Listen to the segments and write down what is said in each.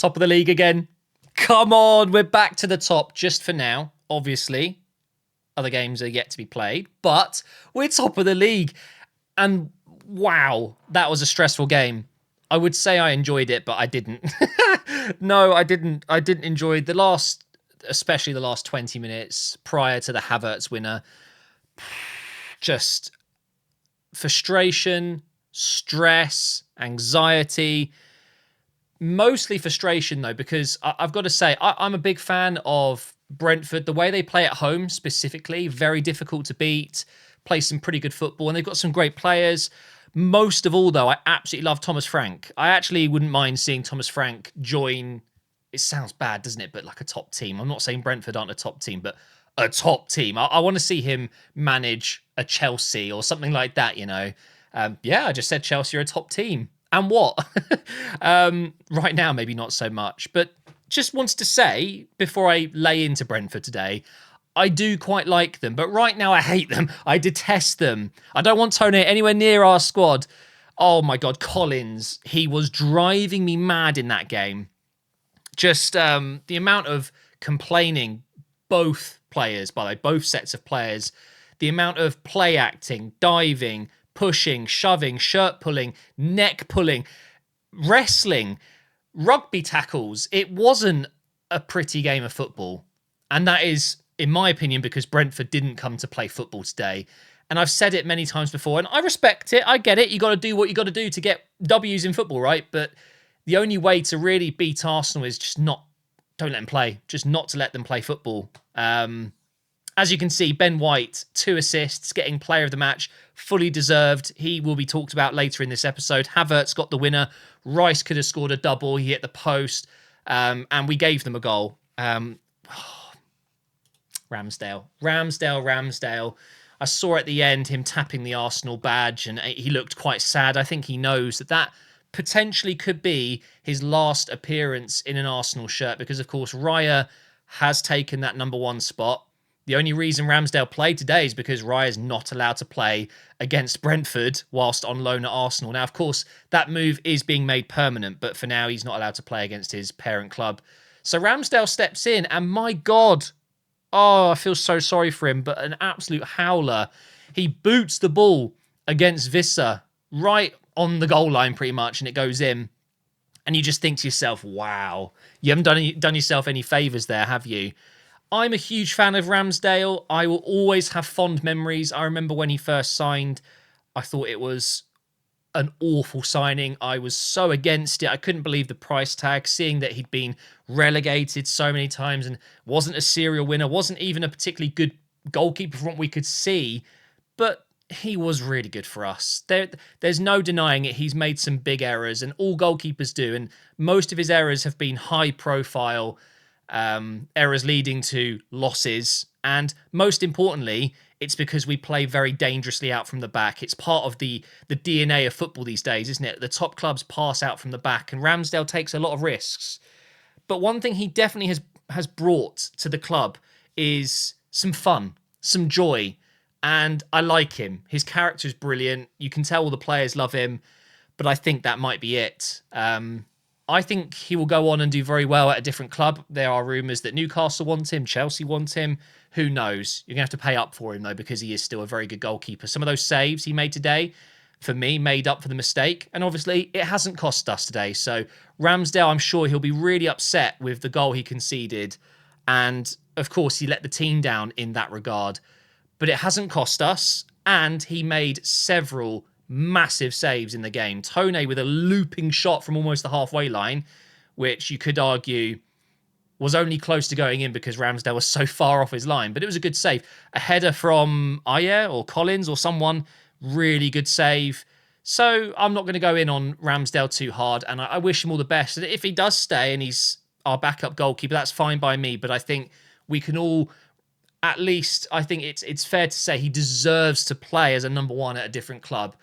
Top of the league again. Come on, we're back to the top just for now, obviously. Other games are yet to be played, but we're top of the league. And wow, that was a stressful game. I would say I enjoyed it, but I didn't. No, I didn't. I didn't enjoy especially the last 20 minutes prior to the Havertz winner. Just frustration, stress, anxiety. Mostly frustration, though, because I've got to say, I'm a big fan of Brentford. The way they play at home, specifically, very difficult to beat, play some pretty good football, and they've got some great players. Most of all, though, I absolutely love Thomas Frank. I actually wouldn't mind seeing Thomas Frank join, it sounds bad, doesn't it, but like a top team. I'm not saying Brentford aren't a top team, but a top team. I want to see him manage a Chelsea or something like that, you know. I just said Chelsea are a top team. And what? Right now, maybe not so much. But just wanted to say, before I lay into Brentford today, I do quite like them. But right now, I hate them. I detest them. I don't want Tony anywhere near our squad. Oh my God, Collins. He was driving me mad in that game. Just the amount of complaining, both players, by the way, both sets of players, the amount of play acting, diving, pushing, shoving, shirt pulling, neck pulling, wrestling, rugby tackles. It wasn't a pretty game of football. And that is, in my opinion, because Brentford didn't come to play football today. And I've said it many times before, and I respect it. I get it. You got to do what you got to do to get W's in football, right? But the only way to really beat Arsenal is just don't let them play. Just not to let them play football. As you can see, Ben White, 2 assists, getting player of the match, fully deserved. He will be talked about later in this episode. Havertz got the winner. Rice could have scored a double. He hit the post. And we gave them a goal. Ramsdale. I saw at the end him tapping the Arsenal badge, and he looked quite sad. I think he knows that potentially could be his last appearance in an Arsenal shirt, because, of course, Raya has taken that number 1 spot. The only reason Ramsdale played today is because Raya is not allowed to play against Brentford whilst on loan at Arsenal. Now, of course, that move is being made permanent, but for now, he's not allowed to play against his parent club. So Ramsdale steps in, and my God, I feel so sorry for him, but an absolute howler. He boots the ball against Visser right on the goal line pretty much, and it goes in. And you just think to yourself, wow, you haven't done yourself any favours there, have you? I'm a huge fan of Ramsdale. I will always have fond memories. I remember when he first signed, I thought it was an awful signing. I was so against it. I couldn't believe the price tag, seeing that he'd been relegated so many times and wasn't a serial winner, wasn't even a particularly good goalkeeper from what we could see, but he was really good for us. There's no denying it. He's made some big errors, and all goalkeepers do, and most of his errors have been high-profile errors leading to losses, and most importantly, it's because we play very dangerously out from the back. It's part of the DNA of football these days, isn't it? The top clubs pass out from the back, and Ramsdale takes a lot of risks. But one thing he definitely has brought to the club is some fun, some joy, and I like him. His character is brilliant. You can tell all the players love him, but I think that might be it. I think he will go on and do very well at a different club. There are rumours that Newcastle want him, Chelsea want him. Who knows? You're going to have to pay up for him, though, because he is still a very good goalkeeper. Some of those saves he made today, for me, made up for the mistake. And obviously, it hasn't cost us today. So Ramsdale, I'm sure he'll be really upset with the goal he conceded. And, of course, he let the team down in that regard. But it hasn't cost us. And he made several massive saves in the game. Tone with a looping shot from almost the halfway line, which you could argue was only close to going in because Ramsdale was so far off his line. But it was a good save. A header from Ayer or Collins or someone, really good save. So I'm not going to go in on Ramsdale too hard, and I wish him all the best. And if he does stay and he's our backup goalkeeper, that's fine by me. But I think we can all, at least, I think it's fair to say he deserves to play as a number 1 at a different club.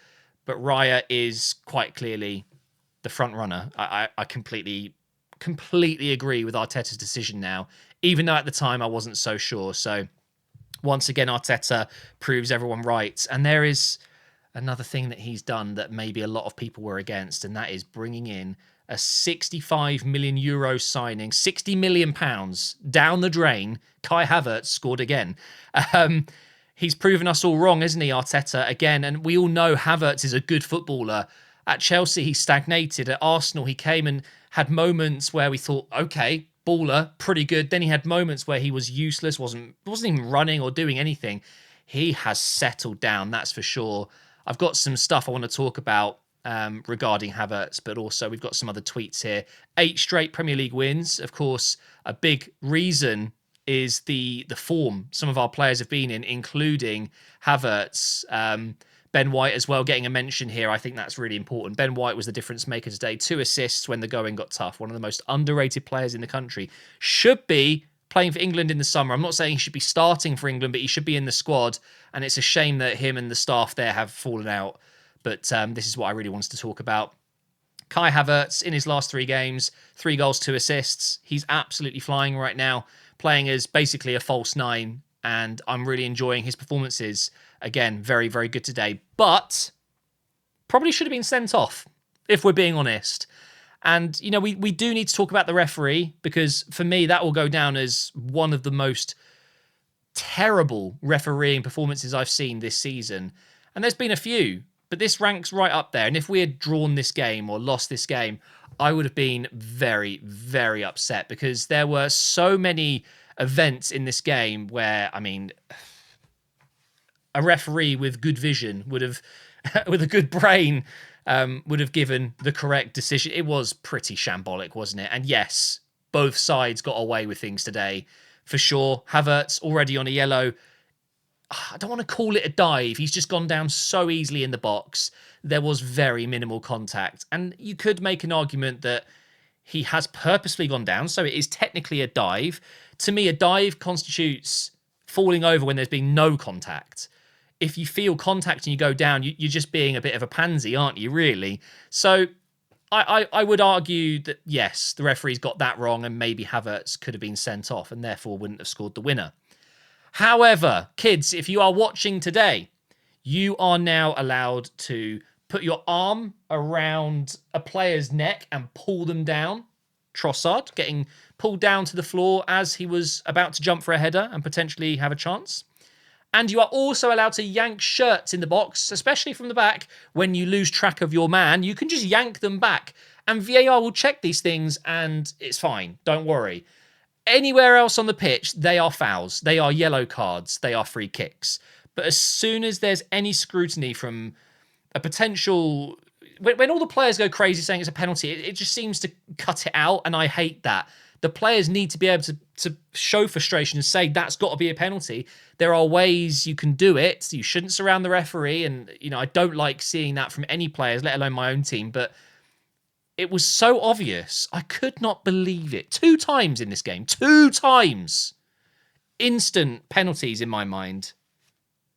But Raya is quite clearly the front runner. I completely agree with Arteta's decision now, even though at the time I wasn't so sure. So once again, Arteta proves everyone right. And there is another thing that he's done that maybe a lot of people were against, and that is bringing in a 65 million euro signing, 60 million pounds down the drain. Kai Havertz scored again. He's proven us all wrong, isn't he, Arteta, again? And we all know Havertz is a good footballer. At Chelsea, he stagnated. At Arsenal, he came and had moments where we thought, okay, baller, pretty good. Then he had moments where he was useless, wasn't even running or doing anything. He has settled down, that's for sure. I've got some stuff I want to talk about regarding Havertz, but also we've got some other tweets here. 8 straight Premier League wins. Of course, a big reason is the form some of our players have been in, including Havertz. Ben White as well getting a mention here. I think that's really important. Ben White was the difference maker today. 2 assists when the going got tough. One of the most underrated players in the country. Should be playing for England in the summer. I'm not saying he should be starting for England, but he should be in the squad. And it's a shame that him and the staff there have fallen out. But this is what I really wanted to talk about. Kai Havertz in his last 3 games, 3 goals, 2 assists. He's absolutely flying right now, playing as basically a false 9. And I'm really enjoying his performances. Again, very, very good today. But probably should have been sent off, if we're being honest. And, you know, we do need to talk about the referee, because for me, that will go down as one of the most terrible refereeing performances I've seen this season. And there's been a few, but this ranks right up there. And if we had drawn this game or lost this game, I would have been very, very upset, because there were so many events in this game where, I mean, a referee with good vision would have, with a good brain, would have given the correct decision. It was pretty shambolic, wasn't it? And yes, both sides got away with things today, for sure. Havertz already on a yellow. I don't want to call it a dive. He's just gone down so easily in the box. There was very minimal contact. And you could make an argument that he has purposefully gone down, so it is technically a dive. To me, a dive constitutes falling over when there's been no contact. If you feel contact and you go down, you're just being a bit of a pansy, aren't you, really? So I would argue that, yes, the referee's got that wrong, and maybe Havertz could have been sent off and therefore wouldn't have scored the winner. However, kids, if you are watching today, you are now allowed to put your arm around a player's neck and pull them down. Trossard getting pulled down to the floor as he was about to jump for a header and potentially have a chance. And you are also allowed to yank shirts in the box, especially from the back. When you lose track of your man, you can just yank them back. And VAR will check these things and it's fine. Don't worry. Anywhere else on the pitch, they are fouls. They are yellow cards. They are free kicks. But as soon as there's any scrutiny from a potential... When all the players go crazy saying it's a penalty, it just seems to cut it out, and I hate that. The players need to be able to show frustration and say that's got to be a penalty. There are ways you can do it. You shouldn't surround the referee, and I don't like seeing that from any players, let alone my own team. But it was so obvious. I could not believe it. 2 times in this game. 2 times. Instant penalties in my mind.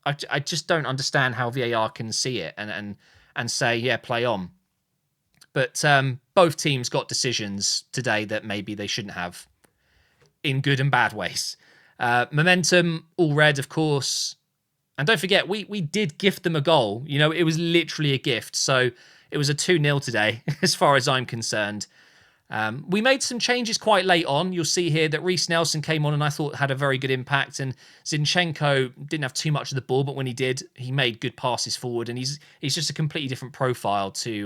I just don't understand how VAR can see it and say, yeah, play on. But both teams got decisions today that maybe they shouldn't have, in good and bad ways. Momentum, all red, of course. And don't forget, we did gift them a goal. It was literally a gift. So it was a 2-0 today, as far as I'm concerned. We made some changes quite late on. You'll see here that Reece Nelson came on and I thought had a very good impact. And Zinchenko didn't have too much of the ball, but when he did, he made good passes forward. And he's just a completely different profile to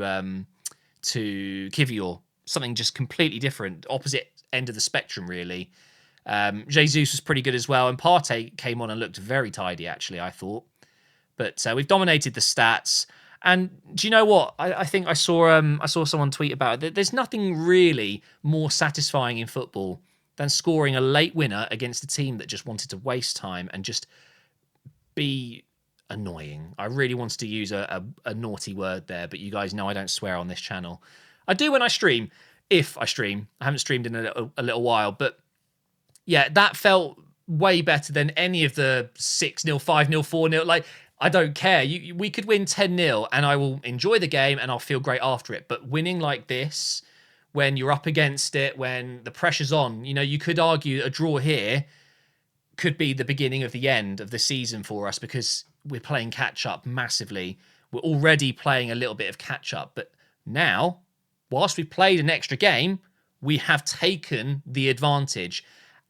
Kivior. Something just completely different, opposite end of the spectrum, really. Jesus was pretty good as well. And Partey came on and looked very tidy, actually, I thought. But we've dominated the stats. And do you know what? I think I saw someone tweet about it. There's nothing really more satisfying in football than scoring a late winner against a team that just wanted to waste time and just be annoying. I really wanted to use a naughty word there, but you guys know I don't swear on this channel. I do when I stream, if I stream. I haven't streamed in a little while, but yeah, that felt way better than any of the 6-0, 5-0, 4-0. Like, I don't care. We could win 10-0 and I will enjoy the game and I'll feel great after it. But winning like this, when you're up against it, when the pressure's on, you could argue a draw here could be the beginning of the end of the season for us, because we're playing catch up massively. We're already playing a little bit of catch up, but now whilst we've played an extra game, we have taken the advantage.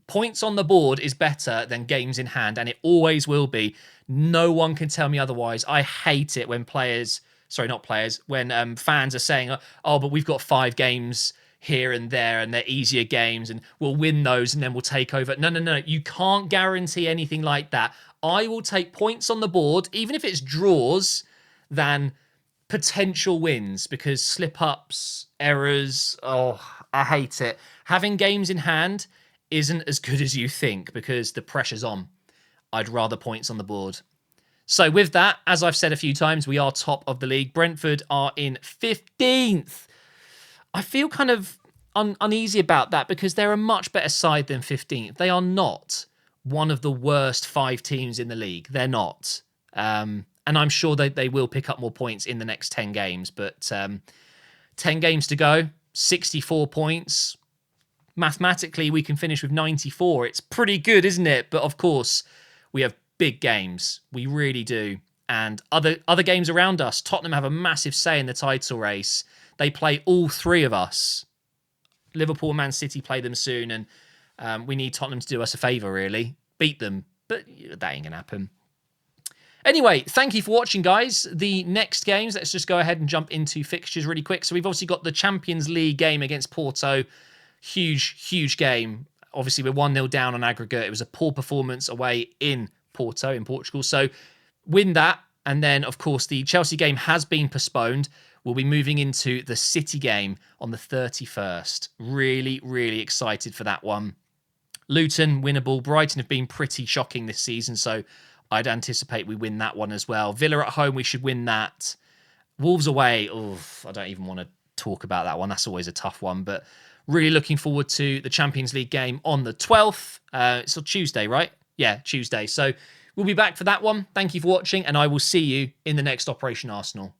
Points on the board is better than games in hand, and it always will be. No one can tell me otherwise. I hate it when when fans are saying, oh, but we've got 5 games here and there, and they're easier games, and we'll win those, and then we'll take over. No, no, no. You can't guarantee anything like that. I will take points on the board, even if it's draws, than potential wins, because slip-ups, errors, I hate it. Having games in hand isn't as good as you think, because the pressure's on. I'd rather points on the board. So with that, as I've said a few times, we are top of the league. Brentford are in 15th. I feel kind of uneasy about that, because they're a much better side than 15th. They are not one of the worst 5 teams in the league. They're not. And I'm sure they will pick up more points in the next 10 games. But 10 games to go, 64 points. Mathematically, we can finish with 94. It's pretty good, isn't it? But of course, we have big games. We really do. And other games around us, Tottenham have a massive say in the title race. They play all 3 of us. Liverpool and Man City play them soon, and we need Tottenham to do us a favour, really. Beat them, but that ain't going to happen. Anyway, thank you for watching, guys. The next games, let's just go ahead and jump into fixtures really quick. So we've obviously got the Champions League game against Porto. Huge game. Obviously, we're 1-0 down on aggregate. It was a poor performance away in Porto, in Portugal. So win that. And then, of course, the Chelsea game has been postponed. We'll be moving into the City game on the 31st. Really excited for that one. Luton, winnable. Brighton have been pretty shocking this season, so I'd anticipate we win that one as well. Villa at home, we should win that. Wolves away, I don't even want to talk about that one. That's always a tough one, but really looking forward to the Champions League game on the 12th. It's on Tuesday, right? Yeah, Tuesday. So we'll be back for that one. Thank you for watching, and I will see you in the next Operation Arsenal.